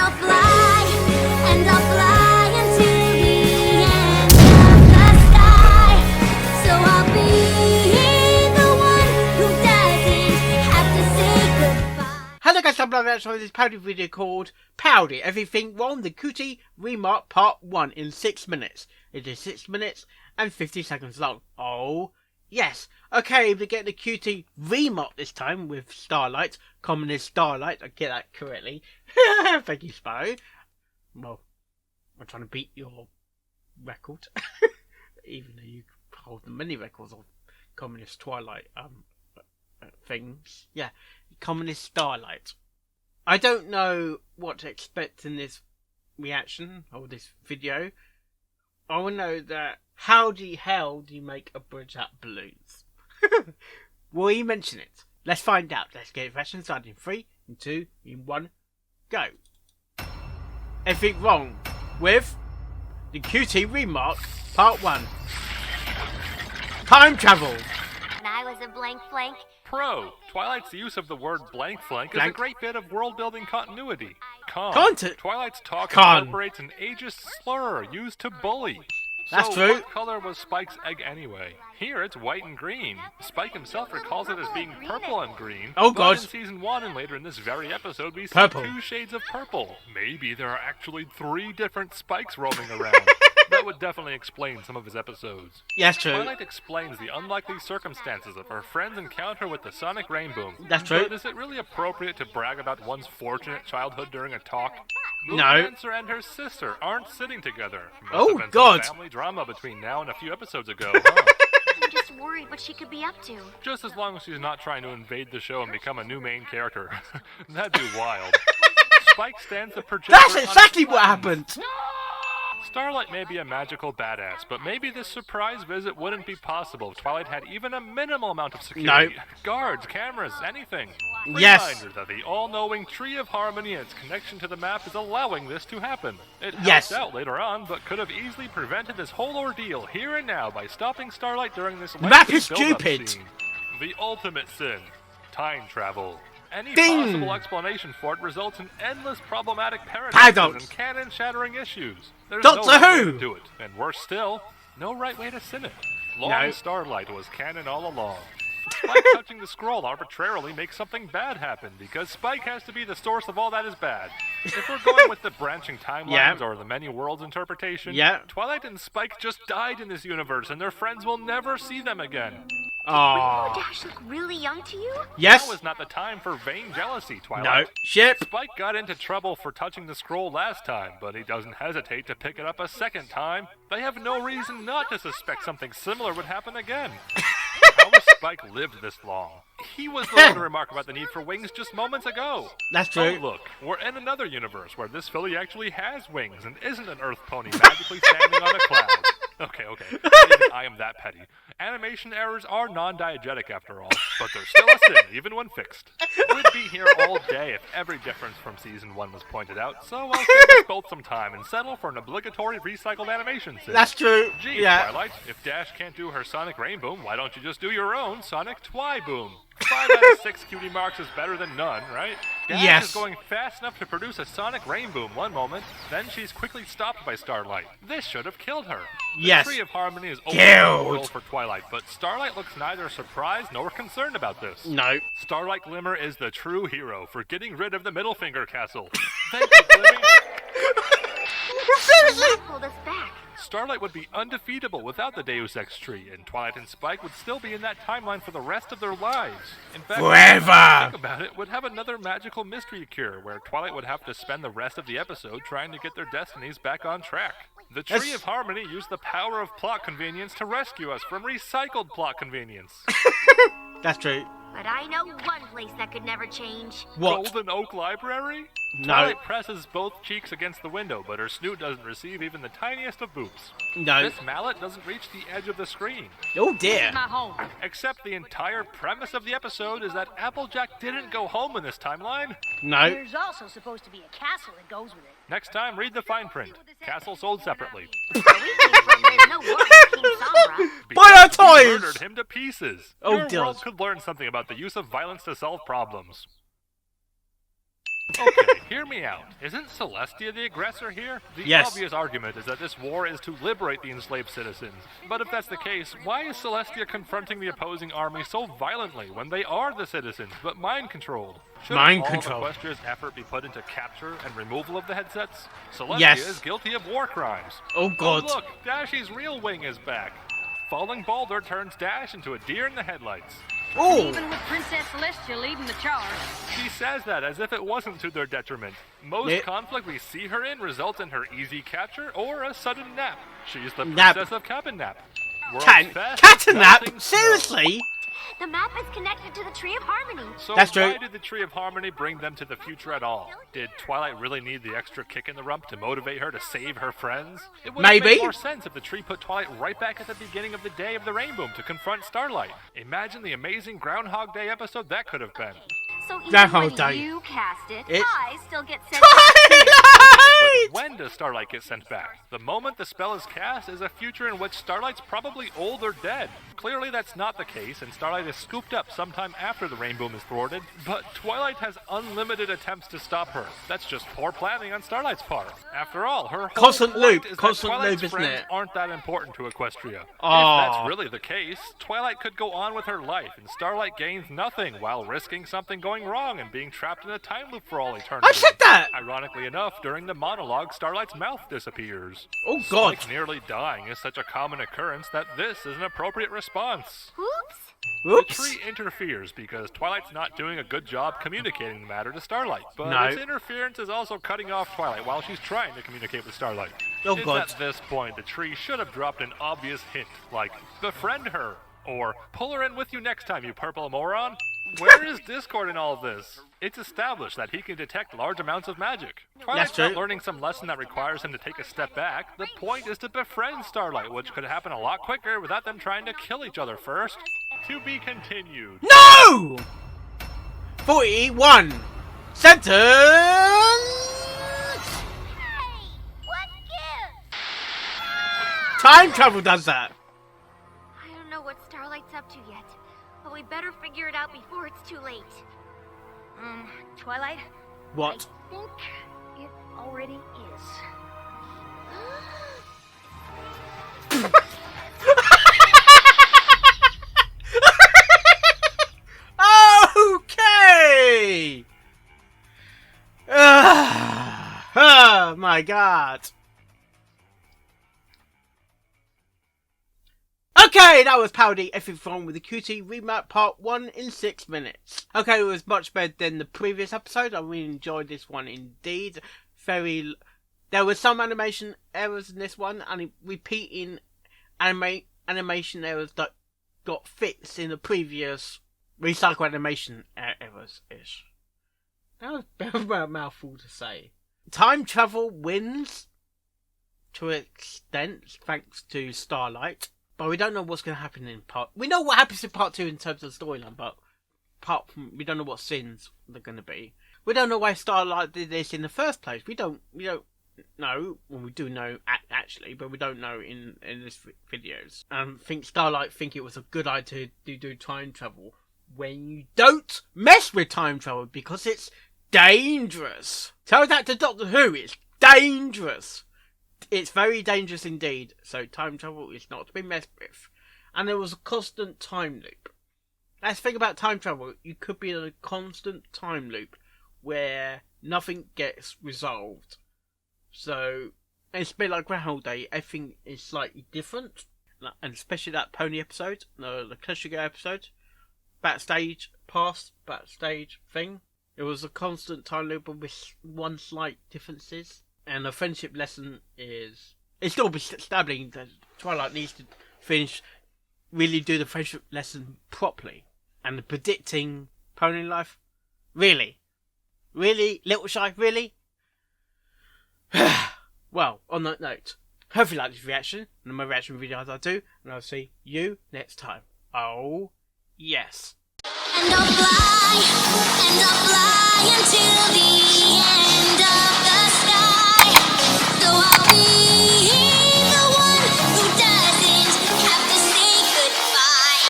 I'll fly, and I'll fly into the end of the sky. So I'll be the one who doesn't have to say goodbye. Hello guys, I'm Blowing Out this parody video called Parody Everything Wrong the Cutie Remark Part 1 in 6 minutes. It is 6 minutes and 50 seconds long. Oh, yes. Okay, we're getting the Cutie remark this time with Starlight. Communist Starlight, I get that correctly. Thank you, Sparrow. Well, I'm trying to beat your record. Even though you hold many records of Communist Twilight things. Yeah, Communist Starlight. I don't know what to expect in this reaction or this video. I want to know that how the hell do you make a bridge out of balloons? Will you mention it? Let's find out. Let's get reaction started in 3, in 2, in 1, go. Everything wrong with the Cutie Remark Part 1. Time travel. And I was a blank flank. Pro. Twilight's use of the word blank flank is a great bit of world-building continuity. Con. Twilight's talk incorporates an ageist slur used to bully. That's so true. What color was Spike's egg anyway? Here it's white and green. Spike himself recalls it as being purple and green. Oh god. But in season 1 and later in this very episode we see Purple. 2 shades of purple. Maybe there are actually 3 different Spikes roaming around. That would definitely explain some of his episodes. Yes, true. Twilight explains the unlikely circumstances of her friend's encounter with the sonic rainbow. That's true. But is it really appropriate to brag about one's fortunate childhood during a talk? No. Dancer and her sister aren't sitting together. Must have been god. some family drama between now and a few episodes ago, huh? I'm just worried what she could be up to. Just as long as she's not trying to invade the show and become a new main character. That'd be wild. Spike stands the projector. That's exactly what happened. Starlight may be a magical badass, but maybe this surprise visit wouldn't be possible if Twilight had even a minimal amount of security. No. Guards, cameras, anything. Yes. Reminder that the all-knowing Tree of Harmony and its connection to the map is allowing this to happen. It Yes. helped out later on, but could have easily prevented this whole ordeal here and now by stopping Starlight during this Map lengthy is build-up stupid. scene. The ultimate sin. Time travel. Any Ding. possible explanation for it results in endless problematic paradoxes and canon-shattering issues. There's no Doctor right way Who. to do it, and worse still, no right way to sin it. Long No. Starlight was canon all along. Spike touching the scroll arbitrarily makes something bad happen, because Spike has to be the source of all that is bad. If we're going with the branching timelines or the many worlds interpretation, Twilight and Spike just died in this universe, and their friends will never see them again. Rainbow Dash look really young to you? Yes. Now is not the time for vain jealousy, Twilight. No. Ship. Spike got into trouble for touching the scroll last time, but he doesn't hesitate to pick it up a second time. They have no reason not to suspect something similar would happen again. How has Spike lived this long? He was the one to remark about the need for wings just moments ago. That's true. Oh, look, we're in another universe where this filly actually has wings and isn't an earth pony magically standing on a cloud. Okay. Not even I am that petty. Animation errors are non-diegetic after all, but they're still a sin, even when fixed. We'd be here all day if every difference from Season 1 was pointed out, so I'll save us both some time and settle for an obligatory recycled animation sin. That's true. Gee, Twilight, if Dash can't do her Sonic Rain Boom, why don't you just do your own Sonic Twi Boom? 5 out of 6 cutie marks is better than none, right? Dash is going fast enough to produce a Sonic Rain Boom one moment, then she's quickly stopped by Starlight. This should have killed her. The Tree of Harmony is overall for Twilight, but Starlight looks neither surprised nor concerned about this. No. Starlight Glimmer is the true hero for getting rid of the Middle Finger Castle. Thank you, Glimmy. Seriously? Hold us back. Starlight would be undefeatable without the Deus Ex tree, and Twilight and Spike would still be in that timeline for the rest of their lives. In fact, forever! Think about it, would have another magical mystery cure, where Twilight would have to spend the rest of the episode trying to get their destinies back on track. The Tree of Harmony used the power of plot convenience to rescue us from recycled plot convenience. That's true. But I know one place that could never change. What? Golden Oak Library? No. Twilight presses both cheeks against the window, but her snoot doesn't receive even the tiniest of boops. No. This mallet doesn't reach the edge of the screen. Oh dear. This is my home. Except the entire premise of the episode is that Applejack didn't go home in this timeline. No. There's also supposed to be a castle that goes with it. Next time, read the fine print. Castle sold separately. Where we came from, there's no war with King Sombra. Buy our toys! You murdered him to pieces. Oh, Your dear. world could learn something about the use of violence to solve problems. Okay, hear me out. Isn't Celestia the aggressor here? The Yes. obvious argument is that this war is to liberate the enslaved citizens. But if that's the case, why is Celestia confronting the opposing army so violently when they are the citizens, but mind-controlled? Shouldn't all of Equestria's effort be put into capture and removal of the headsets? Celestia Yes. is guilty of war crimes. Oh god. Oh look, Dashy's real wing is back. Falling boulder turns Dash into a deer in the headlights. Oh! Even with Princess Celestia leading the charge. She says that as if it wasn't to their detriment. Most conflict we see her in results in her easy capture or a sudden nap. She's the princess of Cap and Nap. Cat and Nap? Seriously? The map is connected to the Tree of Harmony. So That's true. why did the Tree of Harmony bring them to the future at all? Did Twilight really need the extra kick in the rump to motivate her to save her friends? It would have made more sense if the tree put Twilight right back at the beginning of the day of the rainbow to confront Starlight. Imagine the amazing Groundhog Day episode that could have been. So even Groundhog when Day. you cast it, It's- I still get sent back. But when does Starlight get sent back? The moment the spell is cast is a future in which Starlight's probably old or dead. Clearly that's not the case, and Starlight is scooped up sometime after the rainbow is thwarted, but Twilight has unlimited attempts to stop her. That's just poor planning on Starlight's part. After all, her whole Constant point loop, is that constant Twilight's loop, isn't friends it? aren't that important to Equestria. Aw. If that's really the case, Twilight could go on with her life, and Starlight gains nothing while risking something going wrong and being trapped in a time loop for all eternity. I said that! Ironically enough, during the monologue, Starlight's mouth disappears. Oh god. Spike nearly dying is such a common occurrence that this is an appropriate response. Oops. The Oops. tree interferes because Twilight's not doing a good job communicating the matter to Starlight. But No. its interference is also cutting off Twilight while she's trying to communicate with Starlight. Oh, It's God. at this point the tree should have dropped an obvious hint, like, befriend her, or pull her in with you next time, you purple moron. Where is Discord in all of this? It's established that he can detect large amounts of magic. Twilight's true. not learning some lesson that requires him to take a step back. The point is to befriend Starlight, which could happen a lot quicker without them trying to kill each other first. To be continued. No! 41. Sentence! Hey, what gives? Time travel does that. I don't know what Starlight's up to yet, but we better figure it out before it's too late. Twilight, What? I think it already is. Okay! Oh my god. Okay, that was Parody Everything Wrong with the Cutie Remap Part 1 in 6 minutes. Okay, it was much better than the previous episode. I really enjoyed this one indeed. There were some animation errors in this one, and repeating animation errors that got fixed in the previous recycle animation errors-ish. That was a bit of a mouthful to say. Time travel wins to an extent thanks to Starlight, but we don't know what's going to happen in part. We know what happens in part 2 in terms of storyline, but apart from we don't know what sins they're going to be. We don't know why Starlight did this in the first place. We don't know. Well, we do know actually, but we don't know in this videos. Think Starlight think it was a good idea to do time travel when you don't mess with time travel because it's dangerous. Tell that to Doctor Who. It's dangerous. It's very dangerous indeed. So time travel is not to be messed with. And there was a constant time loop. Let's think about time travel. You could be in a constant time loop where nothing gets resolved. So it's a bit like Groundhog Day. Everything is slightly different, and especially that pony episode, the Littleshy episode, backstage thing. It was a constant time loop with one slight differences. And the friendship lesson is it's still established that Twilight needs to really do the friendship lesson properly. And the predicting pony life, really, Littleshy, really. Well, on that note, hope you like this reaction and my reaction videos I do, and I'll see you next time. Oh, yes. And I'll fly